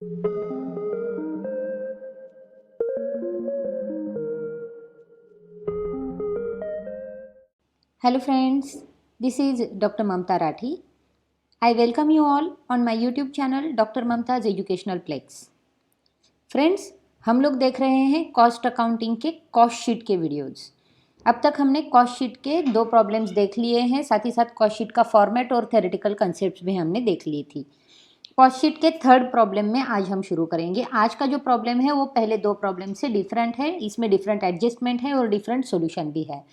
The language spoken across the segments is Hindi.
Hello friends, this is Dr. Mamta Rathi. I welcome you all on my YouTube channel Dr. Mamta's Educational Plex. Friends, हम लोग देख रहे हैं कॉस्ट अकाउंटिंग के कॉस्ट शीट के वीडियोज़। अब तक हमने कॉस्ट शीट के 2 प्रॉब्लम्स देख लिए हैं, साथ ही साथ कॉस्ट शीट का फॉर्मेट और थ्योरेटिकल कंसेप्ट्स भी हमने देख ली थी। कॉस्ट शीट के 3rd प्रॉब्लम में आज हम शुरू करेंगे। आज का जो प्रॉब्लम है वो पहले 2 प्रॉब्लम से डिफरेंट है, इसमें डिफरेंट एडजस्टमेंट है और डिफरेंट सॉल्यूशन भी है।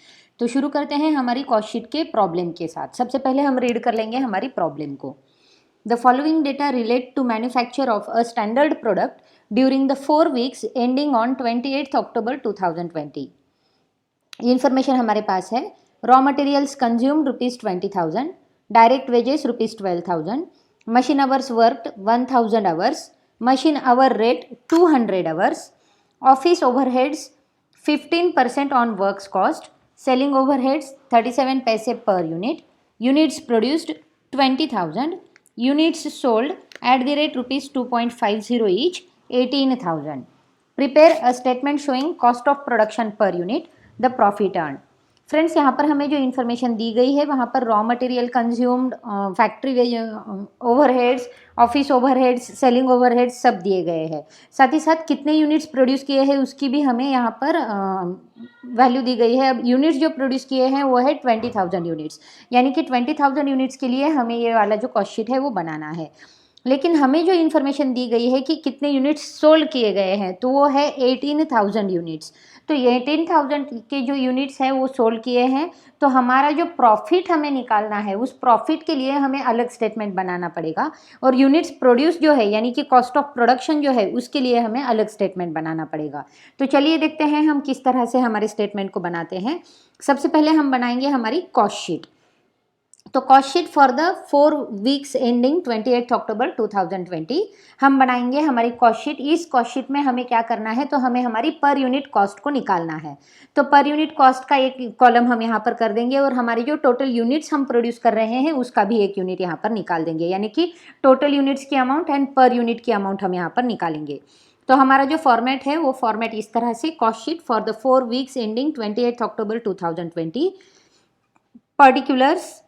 तो शुरू करते हैं हमारी कॉस्ट शीट के प्रॉब्लम के साथ। सबसे पहले हम रीड कर लेंगे हमारी प्रॉब्लम को। The following data relate to manufacture of a standard product during the 4 weeks ending on 28 October 2020। ये इन्फॉर्मेशन हमारे पास है। Raw materials consumed ₹20,000, direct wages ₹12,000, machine hours worked 1000 hours, machine hour rate 200 hours, office overheads 15% on works cost, selling overheads 37 paise per unit, units produced 20,000, units sold at the rate ₹2.50 each 18,000. Prepare a statement showing cost of production per unit, the profit earned. Friends, यहाँ पर हमें जो इन्फॉर्मेशन दी गई है वहाँ पर raw material consumed, factory overheads, office overheads, selling overheads सब दिए गए हैं। साथ ही साथ कितने यूनिट्स प्रोड्यूस किए हैं उसकी भी हमें यहाँ पर वैल्यू दी गई है। अब यूनिट्स जो प्रोड्यूस किए हैं वो है 20,000 यूनिट्स, यानी कि 20,000 यूनिट्स के लिए हमें ये वाला जो कॉस्ट शीट है वो बनाना है। लेकिन हमें जो इन्फॉर्मेशन दी गई है कि कितने यूनिट्स सोल्ड किए गए हैं तो वो है 18,000 यूनिट्स। तो 18,000 के जो यूनिट्स हैं वो सोल्ड किए हैं, तो हमारा जो प्रॉफिट हमें निकालना है उस प्रॉफिट के लिए हमें अलग स्टेटमेंट बनाना पड़ेगा, और यूनिट्स प्रोड्यूस जो है यानी कि कॉस्ट ऑफ प्रोडक्शन जो है उसके लिए हमें अलग स्टेटमेंट बनाना पड़ेगा। तो चलिए देखते हैं हम किस तरह से हमारे स्टेटमेंट को बनाते हैं। सबसे पहले हम बनाएंगे हमारी कॉस्ट शीट। तो cost sheet for the 4 weeks ending 28 October 2020 हम बनाएंगे हमारी कॉस्ट शीट। इस कॉस्ट शीट में हमें क्या करना है, तो हमें हमारी पर यूनिट कॉस्ट को निकालना है। तो पर यूनिट कॉस्ट का एक कॉलम हम यहाँ पर कर देंगे और हमारी जो टोटल यूनिट्स हम प्रोड्यूस कर रहे हैं उसका भी एक यूनिट यहाँ पर निकाल देंगे, यानी कि टोटल यूनिट्स की अमाउंट एंड पर यूनिट की अमाउंट हम यहाँ पर निकालेंगे। तो हमारा जो फॉर्मेट है वो फॉर्मेट इस तरह से, cost sheet for the 4 weeks ending 28 October 2020, particulars,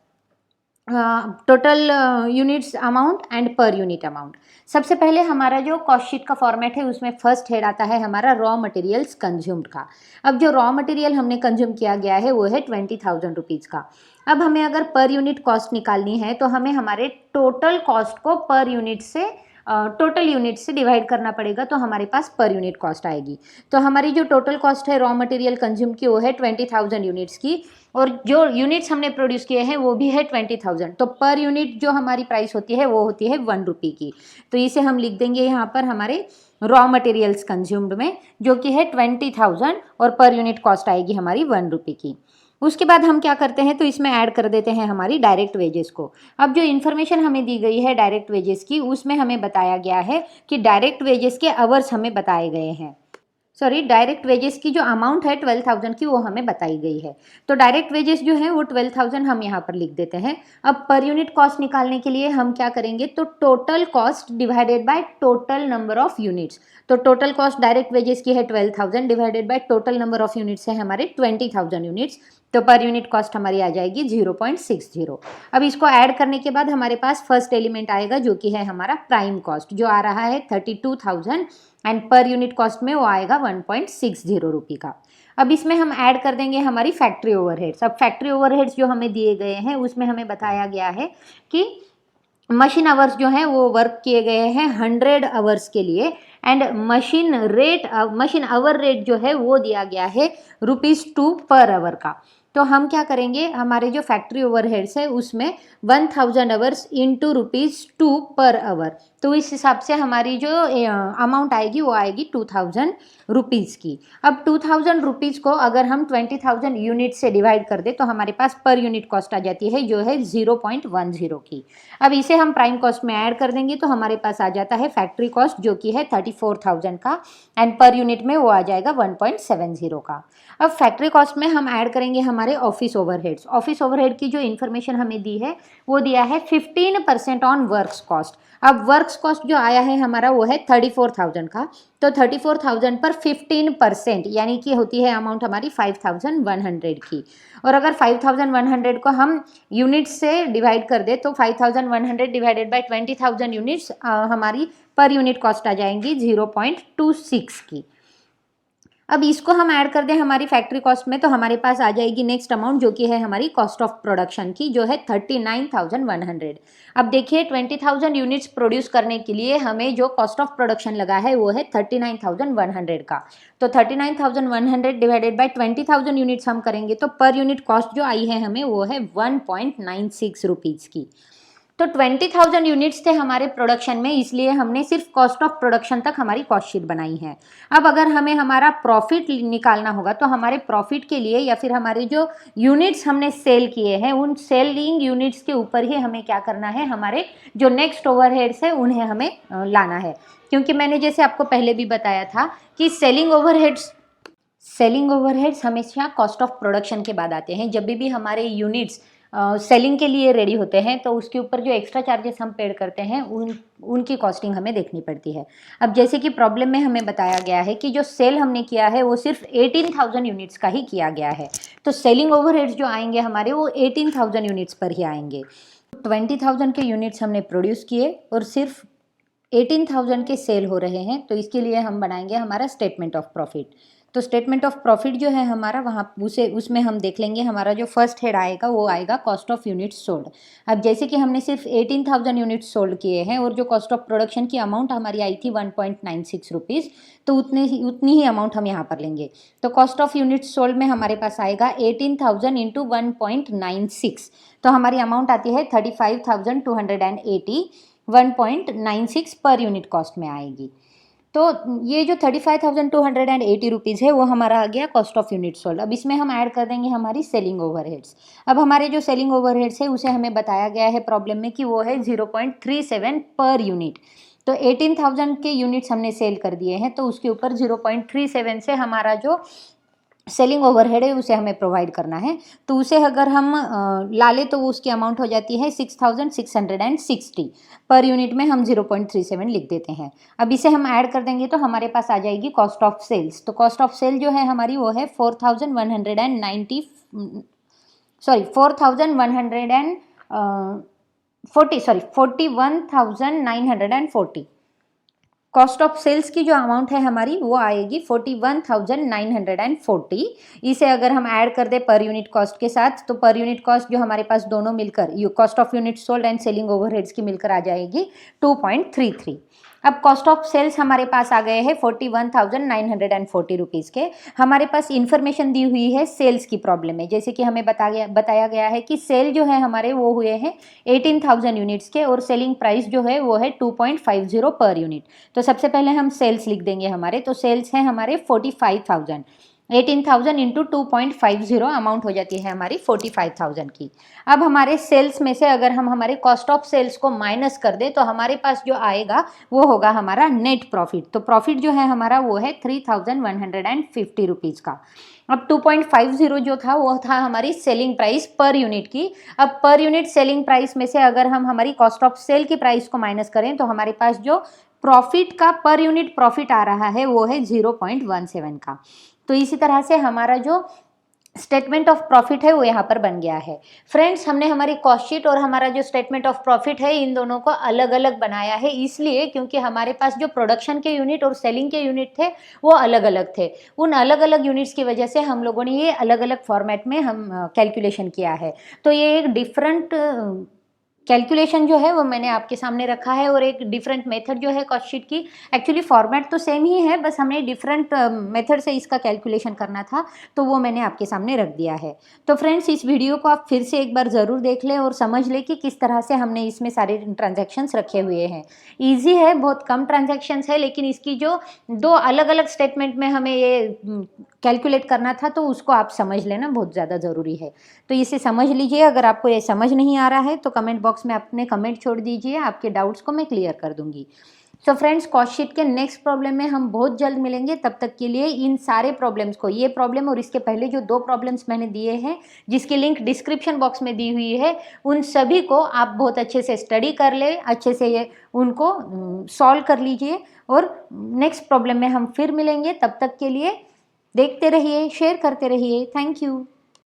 total units amount and per unit amount. सबसे पहले हमारा जो कॉस्ट शीट का फॉर्मेट है उसमें फर्स्ट हेड आता है हमारा रॉ मटेरियल्स कंज्यूम्ड का। अब जो रॉ मटेरियल हमने कंज्यूम किया गया है वो है 20,000 रुपीज़ का। अब हमें अगर पर यूनिट कॉस्ट निकालनी है तो हमें हमारे टोटल कॉस्ट को पर यूनिट से टोटल यूनिट से डिवाइड करना पड़ेगा, तो हमारे पास पर यूनिट कॉस्ट आएगी। तो हमारी जो टोटल कॉस्ट है रॉ मटेरियल कंज्यूम की वो है 20,000 यूनिट्स की, और जो यूनिट्स हमने प्रोड्यूस किए हैं वो भी है 20,000। तो पर यूनिट जो हमारी प्राइस होती है वो होती है 1 रुपये की। तो इसे हम लिख देंगे यहाँ पर हमारे रॉ मटेरियल्स कंज्यूम्ड में, जो कि है 20,000, और पर यूनिट कॉस्ट आएगी हमारी 1 रुपये की। उसके बाद हम क्या करते हैं, तो इसमें ऐड कर देते हैं हमारी डायरेक्ट वेजेस को। अब जो इन्फॉर्मेशन हमें दी गई है डायरेक्ट वेजेस की, उसमें हमें बताया गया है कि डायरेक्ट वेजेस के आवर्स हमें बताए गए हैं। डायरेक्ट वेजेस की जो अमाउंट है 12,000 की वो हमें बताई गई है। तो डायरेक्ट वेजेस जो है वो 12,000 हम यहाँ पर लिख देते हैं। अब पर यूनिट कॉस्ट निकालने के लिए हम क्या करेंगे, तो total cost divided by total number of units. तो टोटल कॉस्ट डायरेक्ट वेजेस की है 12,000 divided by total number of units है हमारे 20,000 यूनिट्स। तो पर यूनिट कॉस्ट हमारी आ जाएगी 0.60। अब इसको ऐड करने के बाद हमारे पास फर्स्ट एलिमेंट आएगा जो कि है हमारा प्राइम कॉस्ट, जो आ रहा है 32,000, एंड पर यूनिट कॉस्ट में वो आएगा 1.60 रुपये का। अब इसमें हम ऐड कर देंगे हमारी फैक्ट्री ओवरहेड्स। अब फैक्ट्री ओवरहेड्स जो हमें दिए गए हैं उसमें हमें बताया गया है कि मशीन आवर्स जो हैं वो वर्क किए गए हैं 100 आवर्स के लिए, एंड मशीन आवर रेट जो है वो दिया गया है ₹2 पर आवर का। तो हम क्या करेंगे, हमारे जो फैक्ट्री ओवरहेड्स है उसमें 1000 आवर्स इंटू ₹2 पर आवर, तो इस हिसाब से हमारी जो अमाउंट आएगी वो आएगी 2000 रुपीज़ की। अब 2000 रुपीज़ को अगर हम 20,000 यूनिट से डिवाइड कर दे तो हमारे पास पर यूनिट कॉस्ट आ जाती है जो है 0.10 की। अब इसे हम प्राइम कॉस्ट में ऐड कर देंगे तो हमारे पास आ जाता है फैक्ट्री कॉस्ट जो कि है 34,000 का, एंड पर यूनिट में वो आ जाएगा 1.70 का। अब फैक्ट्री कॉस्ट में हम ऐड करेंगे हमारे ऑफिस ओवरहेड्स। ऑफिस ओवरहेड की जो इन्फॉर्मेशन हमें दी है वो दिया है 15% ऑन वर्क्स कॉस्ट। अब वर्क वर्क्स कॉस्ट जो आया है हमारा वो है 34,000 का। तो 34,000 पर 15% यानी कि होती है अमाउंट हमारी 5,100 की। और अगर 5,100 को हम यूनिट्स से डिवाइड कर दे तो 5,100 डिवाइडेड बाय 20,000 यूनिट्स हमारी पर यूनिट कॉस्ट आ जाएंगी 0.26 की। अब इसको हम ऐड कर दें हमारी फैक्ट्री कॉस्ट में तो हमारे पास आ जाएगी नेक्स्ट अमाउंट जो कि है हमारी कॉस्ट ऑफ प्रोडक्शन की, जो है 39,100। अब देखिए 20,000 यूनिट्स प्रोड्यूस करने के लिए हमें जो कॉस्ट ऑफ प्रोडक्शन लगा है वो है 39,100 का। तो 39,100 डिवाइडेड बाय 20,000 यूनिट्स हम करेंगे तो पर यूनिट कॉस्ट जो आई है हमें वो है 1.96 रुपीज़ की। तो 20,000 यूनिट्स थे हमारे प्रोडक्शन में, इसलिए हमने सिर्फ कॉस्ट ऑफ प्रोडक्शन तक हमारी कॉस्ट शीट बनाई है। अब अगर हमें हमारा प्रॉफिट निकालना होगा तो हमारे प्रॉफिट के लिए या फिर हमारे जो यूनिट्स हमने सेल किए हैं उन सेलिंग यूनिट्स के ऊपर ही हमें क्या करना है, हमारे जो नेक्स्ट ओवरहेड्स है उन्हें हमें लाना है। क्योंकि मैंने जैसे आपको पहले भी बताया था कि सेलिंग ओवरहेड्स हमेशा कॉस्ट ऑफ प्रोडक्शन के बाद आते हैं। जब भी हमारे यूनिट्स सेलिंग के लिए रेडी होते हैं तो उसके ऊपर जो एक्स्ट्रा चार्जेस हम पेड करते हैं उनकी कॉस्टिंग हमें देखनी पड़ती है। अब जैसे कि प्रॉब्लम में हमें बताया गया है कि जो सेल हमने किया है वो सिर्फ 18,000 यूनिट्स का ही किया गया है, तो सेलिंग ओवरहेड्स जो आएंगे हमारे वो 18,000 यूनिट्स पर ही आएंगे। 20,000 के यूनिट्स हमने प्रोड्यूस किए और सिर्फ 18,000 के सेल हो रहे हैं, तो इसके लिए हम बनाएंगे हमारा स्टेटमेंट ऑफ प्रॉफिट। तो स्टेटमेंट ऑफ प्रॉफिट जो है हमारा वहाँ उसमें हम देख लेंगे हमारा जो फर्स्ट हेड आएगा वो आएगा कॉस्ट ऑफ यूनिट्स सोल्ड। अब जैसे कि हमने सिर्फ 18,000 यूनिट्स सोल्ड किए हैं और जो कॉस्ट ऑफ प्रोडक्शन की अमाउंट हमारी आई थी 1.96 रुपीज़, तो उतनी ही अमाउंट हम यहाँ पर लेंगे। तो कॉस्ट ऑफ यूनिट्स सोल्ड में हमारे पास आएगा 18,000 इंटू 1.96, तो हमारी अमाउंट आती है 35,280, 1.96 पर यूनिट कॉस्ट में आएगी। तो ये जो 35,280 रुपीज़ है वो हमारा आ गया कॉस्ट ऑफ यूनिट सोल्ड। अब इसमें हम ऐड कर देंगे हमारी सेलिंग ओवरहेड्स। अब हमारे जो सेलिंग ओवरहेड्स है उसे हमें बताया गया है प्रॉब्लम में कि वो है 0.37 पर यूनिट। तो 18,000 के यूनिट्स हमने सेल कर दिए हैं तो उसके ऊपर 0.37 से हमारा जो सेलिंग ओवरहेड है उसे हमें प्रोवाइड करना है। तो उसे अगर हम ला ले तो उसकी अमाउंट हो जाती है 6,660 पर यूनिट में हम 0.37 लिख देते हैं। अब इसे हम ऐड कर देंगे तो हमारे पास आ जाएगी कॉस्ट ऑफ सेल्स। तो कॉस्ट ऑफ सेल जो है हमारी वो है 4140 41,940। कॉस्ट ऑफ सेल्स की जो अमाउंट है हमारी वो आएगी 41,940। इसे अगर हम ऐड कर दें पर यूनिट कॉस्ट के साथ तो पर यूनिट कॉस्ट जो हमारे पास दोनों मिलकर cost of unit sold and selling overheads की मिलकर आ जाएगी 2.33। अब कॉस्ट ऑफ सेल्स हमारे पास आ गए हैं 41,940 रुपीज़ के। हमारे पास इंफॉर्मेशन दी हुई है सेल्स की प्रॉब्लम में, जैसे कि हमें बताया गया है कि सेल जो है हमारे वो हुए हैं 18,000 यूनिट्स के और सेलिंग प्राइस जो है वो है 2.50 पर यूनिट। तो सबसे पहले हम सेल्स लिख देंगे हमारे, तो सेल्स हैं हमारे 45,000। 18,000 इंटू 2.50 अमाउंट हो जाती है हमारी 45,000 की। अब हमारे सेल्स में से अगर हम हमारे कॉस्ट ऑफ सेल्स को माइनस कर दें तो हमारे पास जो आएगा वो होगा हमारा नेट प्रॉफिट। तो प्रॉफिट जो है हमारा वो है 3,150 रुपीज़ का। अब 2.50 जो था वो था हमारी सेलिंग प्राइस पर यूनिट की। अब पर यूनिट सेलिंग प्राइस में से अगर हम हमारी कॉस्ट ऑफ सेल की प्राइस को माइनस करें तो हमारे पास जो प्रॉफिट का पर यूनिट प्रॉफिट आ रहा है वो है 0.17 का। तो इसी तरह से हमारा जो स्टेटमेंट ऑफ प्रॉफिट है वो यहाँ पर बन गया है। फ्रेंड्स, हमने हमारी कॉस्ट शीट और हमारा जो स्टेटमेंट ऑफ प्रॉफिट है इन दोनों को अलग अलग बनाया है, इसलिए क्योंकि हमारे पास जो प्रोडक्शन के यूनिट और सेलिंग के यूनिट थे वो अलग अलग थे। उन अलग अलग यूनिट्स की वजह से हम लोगों ने ये अलग अलग फॉर्मेट में हम कैलकुलेशन किया है। तो ये एक डिफरेंट कैलकुलेशन जो है वो मैंने आपके सामने रखा है और एक डिफरेंट मेथड जो है कॉस्ट शीट की, एक्चुअली फॉर्मेट तो सेम ही है, बस हमें डिफरेंट मेथड से इसका कैलकुलेशन करना था तो वो मैंने आपके सामने रख दिया है। तो फ्रेंड्स, इस वीडियो को आप फिर से एक बार ज़रूर देख लें और समझ लें कि किस तरह से हमने इसमें सारे ट्रांजैक्शंस रखे हुए हैं। ईजी है, बहुत कम ट्रांजैक्शंस है, लेकिन इसकी जो दो अलग अलग स्टेटमेंट में हमें ये कैलकुलेट करना था तो उसको आप समझ लेना बहुत ज़्यादा ज़रूरी है। तो इसे समझ लीजिए। अगर आपको ये समझ नहीं आ रहा है तो कमेंट बॉक्स में अपने कमेंट छोड़ दीजिए, आपके डाउट्स को मैं क्लियर कर दूंगी। सो फ्रेंड्स, कॉस्ट के नेक्स्ट प्रॉब्लम में हम बहुत जल्द मिलेंगे। तब तक के लिए इन सारे प्रॉब्लम्स को, ये प्रॉब्लम और इसके पहले जो 2 प्रॉब्लम्स मैंने दिए हैं जिसकी लिंक डिस्क्रिप्शन बॉक्स में दी हुई है, उन सभी को आप बहुत अच्छे से स्टडी कर ले, अच्छे से ये उनको सॉल्व कर लीजिए और नेक्स्ट प्रॉब्लम में हम फिर मिलेंगे। तब तक के लिए देखते रहिए, शेयर करते रहिए। Thank you.